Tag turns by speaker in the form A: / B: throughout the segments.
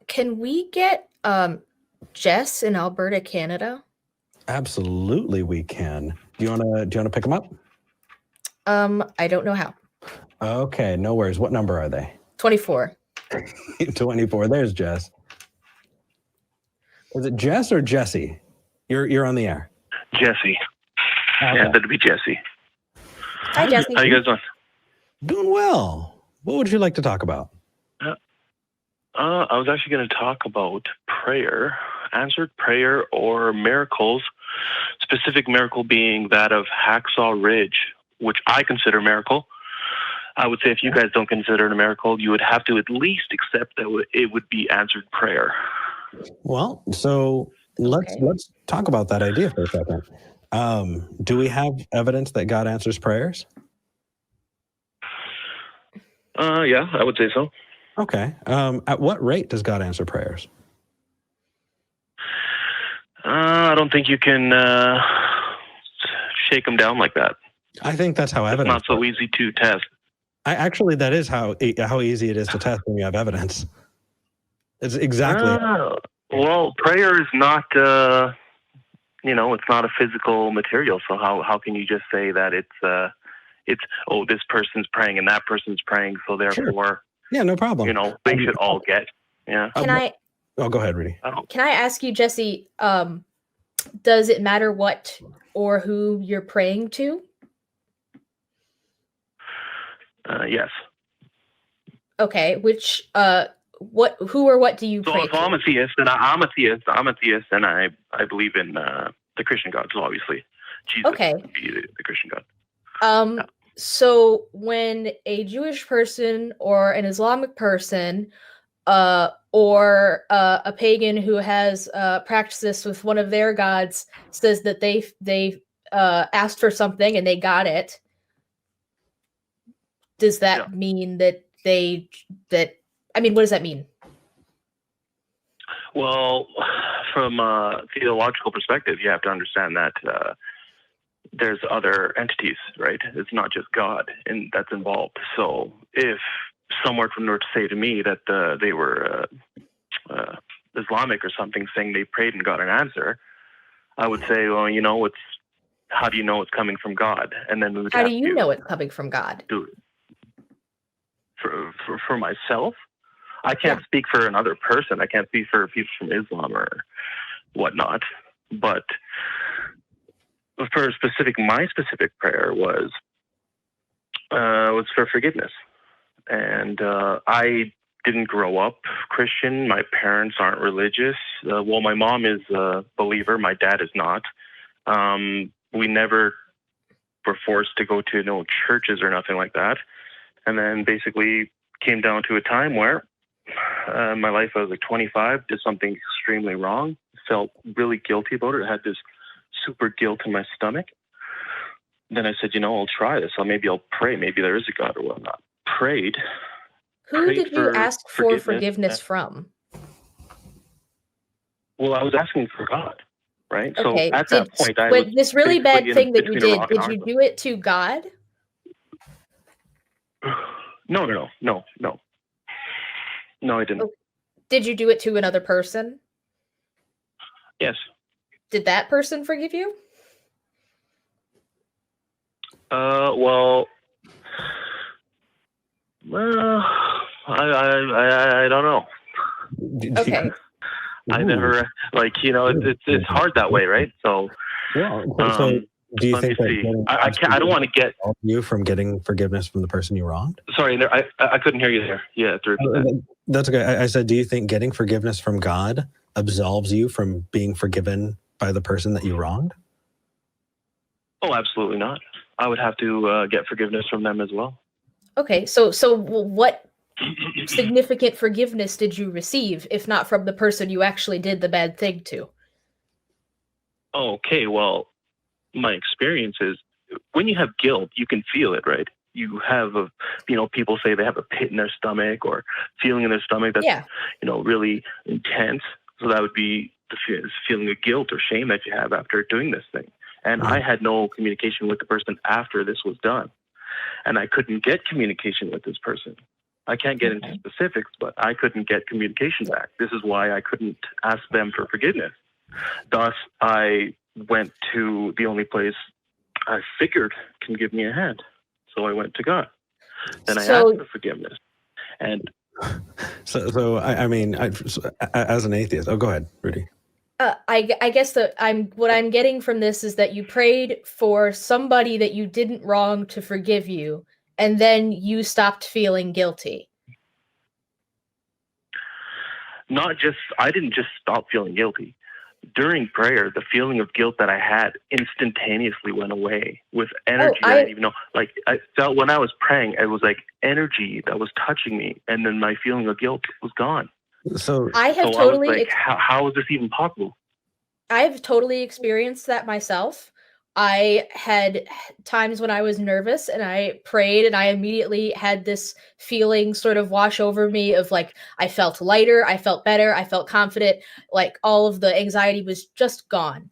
A: Can we get Jess in Alberta, Canada?
B: Absolutely, we can. Do you wanna pick them up?
A: I don't know how.
B: Okay, no worries. What number are they?
A: 24.
B: 24. There's Jess. Is it Jess or Jesse? You're on the air.
C: Jesse.
B: Okay.
C: Yeah, that'd be Jesse.
A: Hi, Jesse.
C: How you guys doing?
B: Doing well. What would you like to talk about?
C: I was actually going to talk about prayer, answered prayer, or miracles. Specific miracle being that of Hacksaw Ridge, which I consider a miracle. I would say if you guys don't consider it a miracle, you would have to at least accept that it would be answered prayer.
B: Well, so let's talk about that idea for a second. Do we have evidence that God answers prayers?
C: Yeah, I would say so.
B: Okay. At what rate does God answer prayers?
C: I don't think you can shake them down like that.
B: I think that's how evidence.
C: It's not so easy to test.
B: Actually, that is how easy it is to test when you have evidence. It's exactly.
C: Well, prayer is not, it's not a physical material. So how can you just say that it's this person's praying and that person's praying, so therefore,
B: sure. Yeah, no problem.
C: They should all get. Yeah.
A: Can I?
B: Oh, go ahead, Rudy.
A: Can I ask you, Jesse? Does it matter what or who you're praying to?
C: Yes.
A: Okay. Which who or what do you pray to?
C: I'm a theist, and I'm a theist, and I believe in the Christian God. So obviously, Jesus would be the Christian God.
A: So when a Jewish person or an Islamic person or a pagan who has practiced this with one of their gods says that they asked for something and they got it, does that mean that what does that mean?
C: Well, from a theological perspective, you have to understand that there's other entities, right? It's not just God that's involved. So if someone were to say to me that they were Islamic or something, saying they prayed and got an answer, I would say, well, how do you know it's coming from God? And then we would
A: how do you know it's coming from God?
C: For myself, I can't speak for another person. I can't speak for people from Islam or whatnot. But my specific prayer was for forgiveness. And I didn't grow up Christian. My parents aren't religious. My mom is a believer. My dad is not. We never were forced to go to no churches or nothing like that. And then basically came down to a time where in my life I was like 25, did something extremely wrong, felt really guilty about it. I had this super guilt in my stomach. Then I said, I'll try this. Maybe I'll pray. Maybe there is a God or whatnot. Prayed.
A: Who did you ask for forgiveness from?
C: Well, I was asking for God, right?
A: Okay.
C: So at that point,
A: this really bad thing that you did you do it to God?
C: No, I didn't.
A: Did you do it to another person?
C: Yes.
A: Did that person forgive you?
C: Well, I don't know.
A: Okay.
C: I never it's hard that way, right? So,
B: so do you think that
C: I don't want to get
B: you from getting forgiveness from the person you wronged?
C: Sorry, I couldn't hear you there. Yeah,
B: that's okay. I said, do you think getting forgiveness from God absolves you from being forgiven by the person that you wronged?
C: Oh, absolutely not. I would have to get forgiveness from them as well.
A: Okay, so what significant forgiveness did you receive, if not from the person you actually did the bad thing to?
C: Okay, well, my experience is when you have guilt, you can feel it, right? You have people say they have a pit in their stomach or feeling in their stomach that's, really intense. So that would be the feeling of guilt or shame that you have after doing this thing. And I had no communication with the person after this was done. And I couldn't get communication with this person. I can't get into specifics, but I couldn't get communication back. This is why I couldn't ask them for forgiveness. Thus, I went to the only place I figured can give me a hand. So I went to God. Then I asked for forgiveness. And
B: so I mean, as an atheist, oh, go ahead, Rudy.
A: I guess that what I'm getting from this is that you prayed for somebody that you didn't wrong to forgive you, and then you stopped feeling guilty.
C: I didn't just stop feeling guilty. During prayer, the feeling of guilt that I had instantaneously went away with energy I didn't even know. Like, I felt when I was praying, it was like energy that was touching me, and then my feeling of guilt was gone.
B: So
A: I have totally.
C: I was like, how is this even possible?
A: I've totally experienced that myself. I had times when I was nervous and I prayed and I immediately had this feeling sort of wash over me of like, I felt lighter, I felt better, I felt confident, like all of the anxiety was just gone.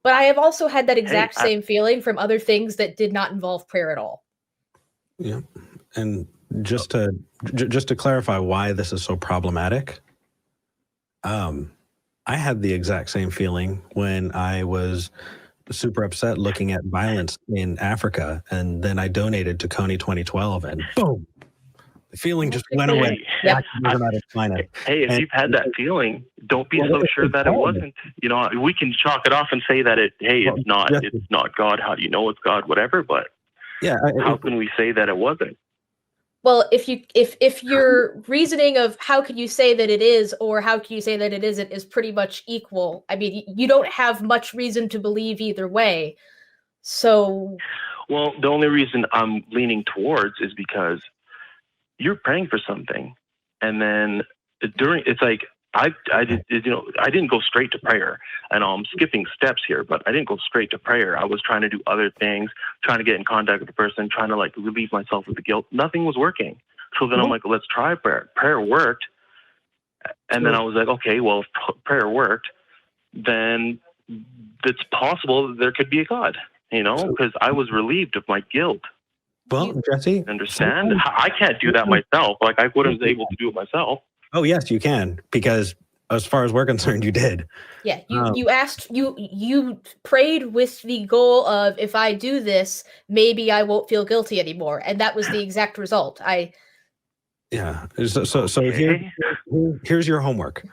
A: But I have also had that exact same feeling from other things that did not involve prayer at all.
B: Yeah. And just to clarify why this is so problematic, I had the exact same feeling when I was super upset looking at violence in Africa, and then I donated to Coney 2012, and boom, the feeling just went away.
A: Yep.
C: Hey, if you've had that feeling, don't be so sure that it wasn't. You know, we can chalk it off and say that it's not God. How do you know it's God? Whatever, but
B: yeah,
C: how can we say that it wasn't?
A: Well, if your reasoning of how could you say that it is or how can you say that it isn't is pretty much equal. I mean, you don't have much reason to believe either way. So,
C: well, the only reason I'm leaning towards is because you're praying for something, and then it's like I didn't go straight to prayer. And I'm skipping steps here, but I didn't go straight to prayer. I was trying to do other things, trying to get in contact with the person, trying to like relieve myself of the guilt. Nothing was working. So then I'm like, let's try prayer. Prayer worked. And then I was like, okay, well, if prayer worked, then it's possible that there could be a God, you know, because I was relieved of my guilt.
B: Well, Jesse,
C: understand? I can't do that myself. Like I wasn't able to do it myself.
B: Oh, yes, you can, because as far as we're concerned, you did.
A: Yeah, you prayed with the goal of, if I do this, maybe I won't feel guilty anymore, and that was the exact result.
B: Yeah. So here's your homework.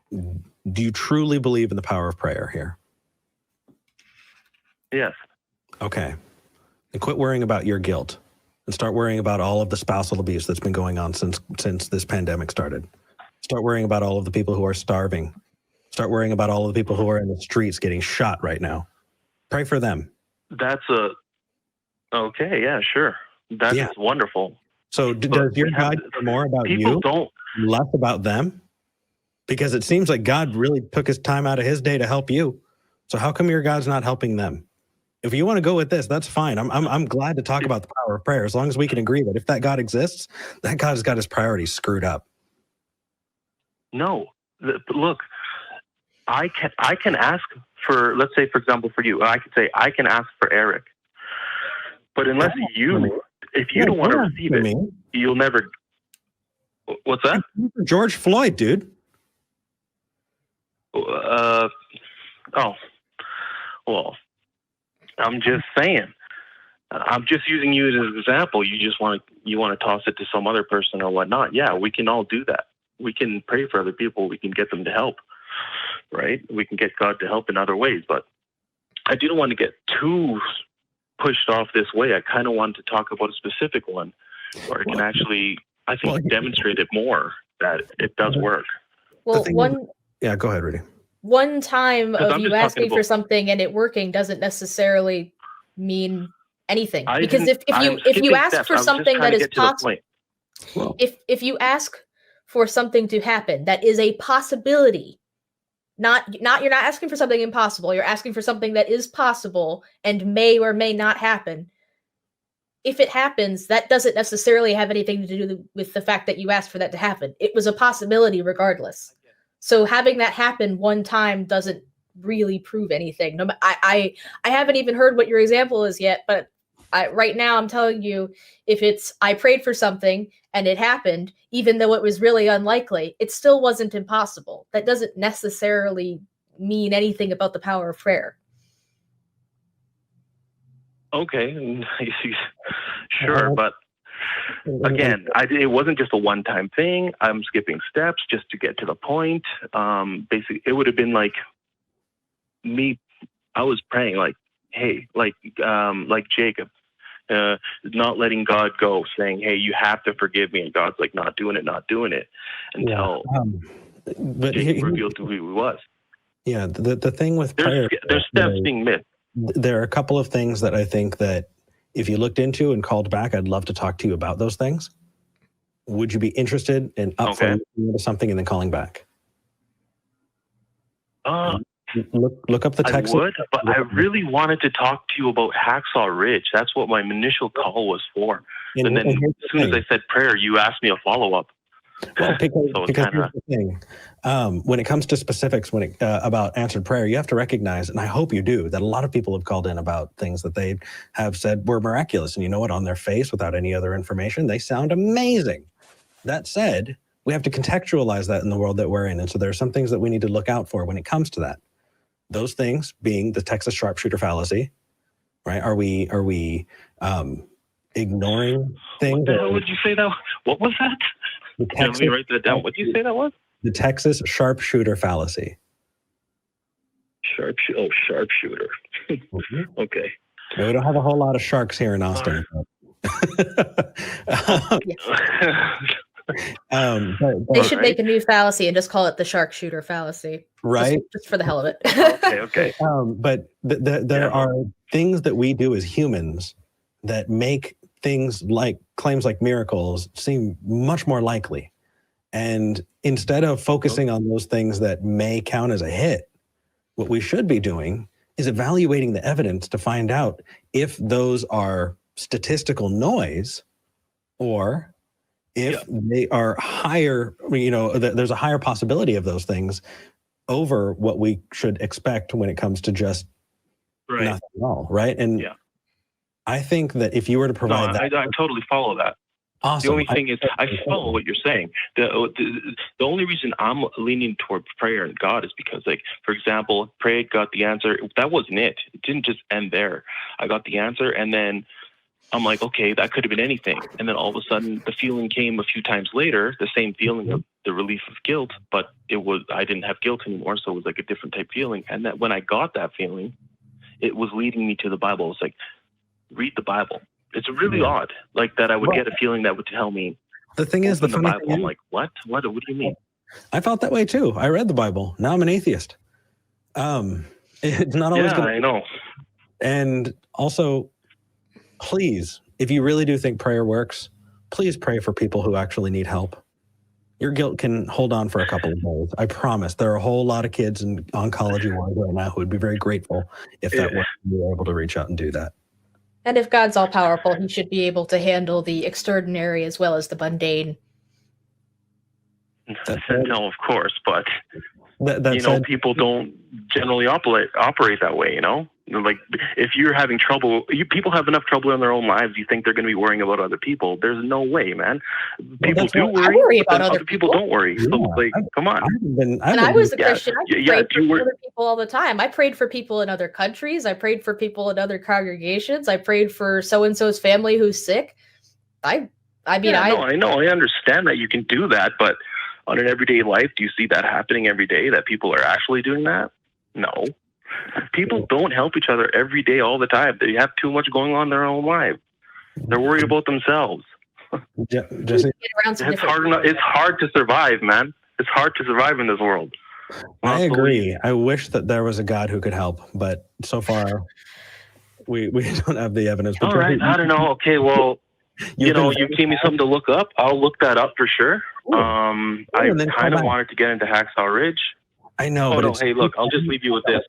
B: Do you truly believe in the power of prayer here?
C: Yes.
B: Okay. And quit worrying about your guilt and start worrying about all of the spousal abuse that's been going on since this pandemic started. Start worrying about all of the people who are starving. Start worrying about all of the people who are in the streets getting shot right now. Pray for them.
C: Okay, yeah, sure. That's wonderful.
B: So does your God care more about you, less about them? Because it seems like God really took his time out of his day to help you. So how come your God's not helping them? If you want to go with this, that's fine. I'm glad to talk about the power of prayer, as long as we can agree that if that God exists, that God has got his priorities screwed up.
C: No, look, I can ask for, let's say, for example, for you, I could say I can ask for Eric, but unless if you don't want to receive it, you'll never. What's that?
B: George Floyd, dude.
C: Well, I'm just saying. I'm just using you as an example. You want to toss it to some other person or whatnot. Yeah, we can all do that. We can pray for other people. We can get them to help, right? We can get God to help in other ways. But I didn't want to get too pushed off this way. I kind of wanted to talk about a specific one where it can actually, I think, demonstrate it more that it does work.
A: Well,
B: yeah, go ahead, Rudy.
A: One time of you asking for something and it working doesn't necessarily mean anything. Because if you ask for something that is possible, if you ask for something to happen that is a possibility, you're not asking for something impossible, you're asking for something that is possible and may or may not happen. If it happens, that doesn't necessarily have anything to do with the fact that you asked for that to happen. It was a possibility regardless. So having that happen one time doesn't really prove anything. I haven't even heard what your example is yet, but right now I'm telling you, if it's I prayed for something and it happened, even though it was really unlikely, it still wasn't impossible. That doesn't necessarily mean anything about the power of prayer.
C: Okay, sure, but again, it wasn't just a one-time thing. I'm skipping steps just to get to the point. Basically, it would have been like me. I was praying like, hey, like Jacob, not letting God go, saying, hey, you have to forgive me. And God's like, not doing it until Jacob revealed who he was.
B: Yeah, the thing with prayer,
C: there's steps being missed.
B: There are a couple of things that I think that if you looked into and called back, I'd love to talk to you about those things. Would you be interested in for looking into something and then calling back? Look up the text.
C: I would, but I really wanted to talk to you about Hacksaw Ridge. That's what my initial call was for. And then as soon as I said prayer, you asked me a follow-up.
B: Well, because here's the thing. When it comes to specifics about answered prayer, you have to recognize, and I hope you do, that a lot of people have called in about things that they have said were miraculous. And you know what? On their face, without any other information, they sound amazing. That said, we have to contextualize that in the world that we're in. And so there are some things that we need to look out for when it comes to that. Those things being the Texas sharpshooter fallacy, right? Are we ignoring things?
C: What the hell would you say that? What was that? Let me write that down. What did you say that was?
B: The Texas sharpshooter fallacy.
C: Sharpshooter. Okay.
B: Yeah, we don't have a whole lot of sharks here in Austin.
A: They should make a new fallacy and just call it the sharpshooter fallacy.
B: Right.
A: Just for the hell of it.
C: Okay.
B: But there are things that we do as humans that make things like claims like miracles seem much more likely. And instead of focusing on those things that may count as a hit, what we should be doing is evaluating the evidence to find out if those are statistical noise or if they are higher, there's a higher possibility of those things over what we should expect when it comes to just nothing at all, right? And I think that if you were to provide
C: I totally follow that.
B: Awesome.
C: The only thing is, I follow what you're saying. The only reason I'm leaning toward prayer and God is because, like, for example, prayed, got the answer. That wasn't it. It didn't just end there. I got the answer, and then I'm like, okay, that could have been anything. And then all of a sudden, the feeling came a few times later, the same feeling of the relief of guilt, but I didn't have guilt anymore, so it was like a different type feeling. And that when I got that feeling, it was leading me to the Bible. It's like, read the Bible. It's really odd, like that I would get a feeling that would tell me.
B: The thing is, the funny
C: Bible. I'm like, what? What do you mean?
B: I felt that way too. I read the Bible. Now I'm an atheist. It's not always good.
C: I know.
B: And also, please, if you really do think prayer works, please pray for people who actually need help. Your guilt can hold on for a couple of days. I promise. There are a whole lot of kids in oncology ward right now who would be very grateful if that were you were able to reach out and do that.
A: And if God's all powerful, he should be able to handle the extraordinary as well as the mundane.
C: No, of course, but people don't generally operate that way. Like if you're having trouble, people have enough trouble in their own lives. You think they're going to be worrying about other people? There's no way, man. People do worry.
A: I worry about
C: other people. Don't worry.
B: Yeah,
C: so, come on.
A: I was a Christian. I prayed for other people all the time. I prayed for people in other countries. I prayed for people in other congregations. I prayed for so and so's family who's sick. I
C: know. I understand that you can do that, but on an everyday life, do you see that happening every day? That people are actually doing that? No. People don't help each other every day, all the time. They have too much going on in their own life. They're worried about themselves.
B: Jesse,
C: it's hard to survive, man. It's hard to survive in this world.
B: I agree. I wish that there was a God who could help, but so far we don't have the evidence.
C: All right, I don't know. Okay, well, you gave me something to look up. I'll look that up for sure. I kind of wanted to get into Hacksaw Ridge.
B: I know.
C: Hey, look, I'll just leave you with this.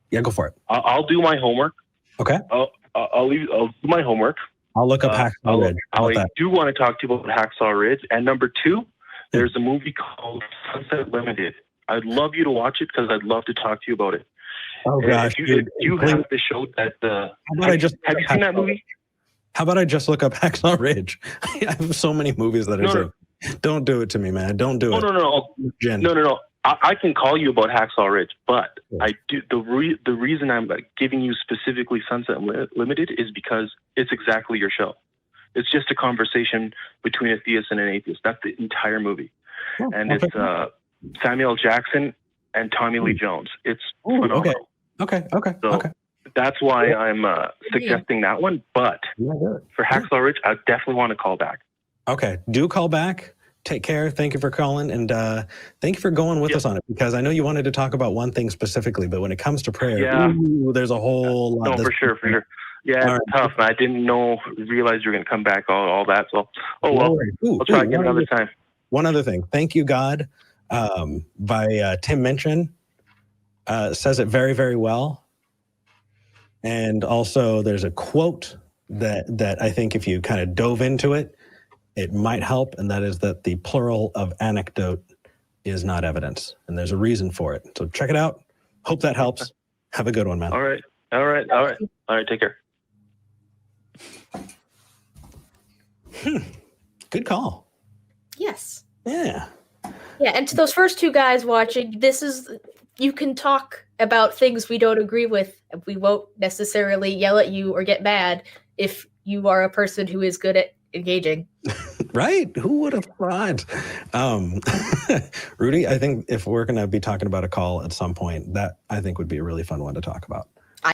B: Yeah, go for it.
C: I'll do my homework.
B: Okay.
C: I'll do my homework.
B: I'll look up Hacksaw Ridge.
C: I do want to talk to you about Hacksaw Ridge. And number 2, there's a movie called Sunset Limited. I'd love you to watch it because I'd love to talk to you about it.
B: Oh gosh,
C: you have to show that the.
B: Have you
C: seen that movie?
B: How about I just look up Hacksaw Ridge? I have so many movies that are saying, don't do it to me, man. Don't do it.
C: No. I can call you about Hacksaw Ridge, but I do the reason I'm giving you specifically Sunset Limited is because it's exactly your show. It's just a conversation between a theist and an atheist. That's the entire movie, and it's Samuel L. Jackson and Tommy Lee Jones. It's phenomenal.
B: Okay.
C: That's why I'm suggesting that one. But for Hacksaw Ridge, I definitely want to call back.
B: Okay, do call back. Take care. Thank you for calling, and thank you for going with us on it, because I know you wanted to talk about one thing specifically, but when it comes to prayer, there's a whole lot.
C: No, for sure. Yeah, it's tough. I didn't realize you were going to come back, all that. So, I'll try again another time.
B: One other thing. Thank You, God, by Tim Minchin, says it very, very well. And also there's a quote that I think if you kind of dove into it, it might help. And that is that the plural of anecdote is not evidence. And there's a reason for it. So check it out. Hope that helps. Have a good one, man.
C: All right. Take care.
B: Good call.
A: Yes.
B: Yeah.
A: Yeah. And to those first two guys watching, you can talk about things we don't agree with. We won't necessarily yell at you or get mad if you are a person who is good at engaging.
B: Right? Who would have thought? Rudy, I think if we're going to be talking about a call at some point, that I think would be a really fun one to talk about.